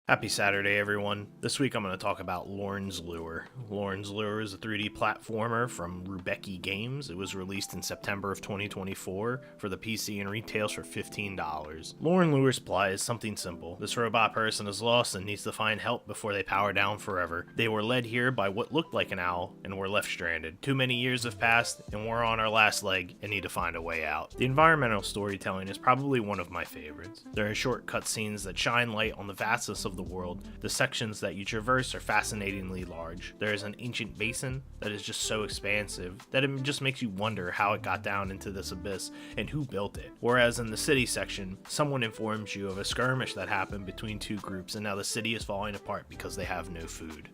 Happy Saturday, everyone. This week I'm going to talk about Lorn's Lure. Lorn's Lure is a 3D platformer from Rubeki Games. It was released in September of 2024 for the PC and retails for $15. Lorn Lure's plot is something simple. This robot person is lost and needs to find help before they power down forever. They were led here by what looked like an owl and were left stranded. Too many years have passed and we're on our last leg and need to find a way out. The environmental storytelling is probably one of my favorites. There are short cutscenes that shine light on the vastness of the world. The sections that you traverse are fascinatingly large. There is an ancient basin that is just so expansive that it just makes you wonder how it got down into this abyss and who built it. Whereas in the city section, someone informs you of a skirmish that happened between two groups and now the city is falling apart because they have no food.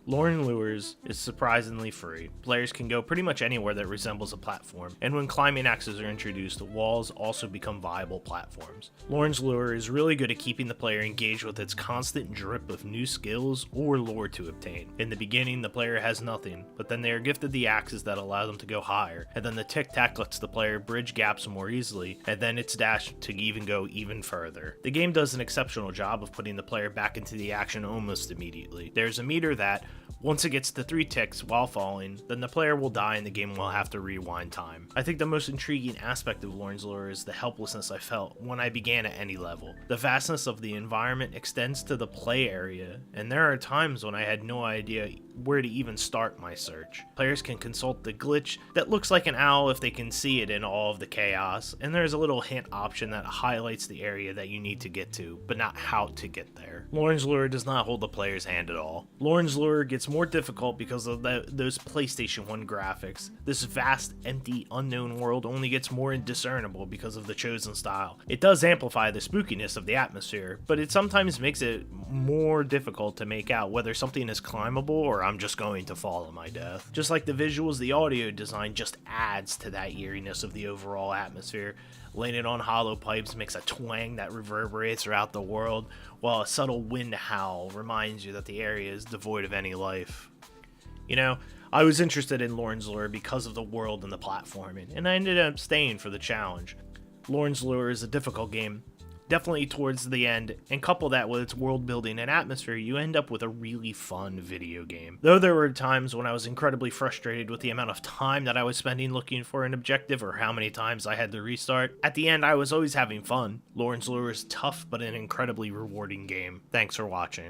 Lorn Lures is surprisingly free. Players can go pretty much anywhere that resembles a platform, and when climbing axes are introduced, walls also become viable platforms. Lorn's Lure is really good at keeping the player engaged with its constant drip of new skills or lore to obtain. In the beginning, the player has nothing, but then they are gifted the axes that allow them to go higher, and then the tic-tac lets the player bridge gaps more easily, and then it's dashed to go even further. The game does an exceptional job of putting the player back into the action almost immediately. There's a meter that, once it gets to 3 ticks while falling, then the player will die and the game will have to rewind time. I think the most intriguing aspect of Lorn's Lure is the helplessness I felt when I began at any level. The vastness of the environment extends to the play area, and there are times when I had no idea where to even start my search. Players can consult the glitch that looks like an owl if they can see it in all of the chaos, and there's a little hint option that highlights the area that you need to get to, but not how to get there. Lorn's Lure does not hold the player's hand at all. Lorn's Lure gets more difficult because of those PlayStation 1 graphics. This vast, empty, unknown world only gets more indiscernible because of the chosen style. It does amplify the spookiness of the atmosphere, but it sometimes makes it more difficult to make out whether something is climbable or I'm just going to fall to my death. Just like the visuals, the audio design just adds to that eeriness of the overall atmosphere. Laying it on hollow pipes makes a twang that reverberates throughout the world, while a subtle wind howl reminds you that the area is devoid of any life. You know, I was interested in Lorn's Lure because of the world and the platforming, and I ended up staying for the challenge. Lorn's Lure is a difficult game, definitely towards the end, and couple that with its world building and atmosphere, you end up with a really fun video game. Though there were times when I was incredibly frustrated with the amount of time that I was spending looking for an objective or how many times I had to restart, at the end I was always having fun. Lorn's Lure is tough but an incredibly rewarding game. Thanks for watching.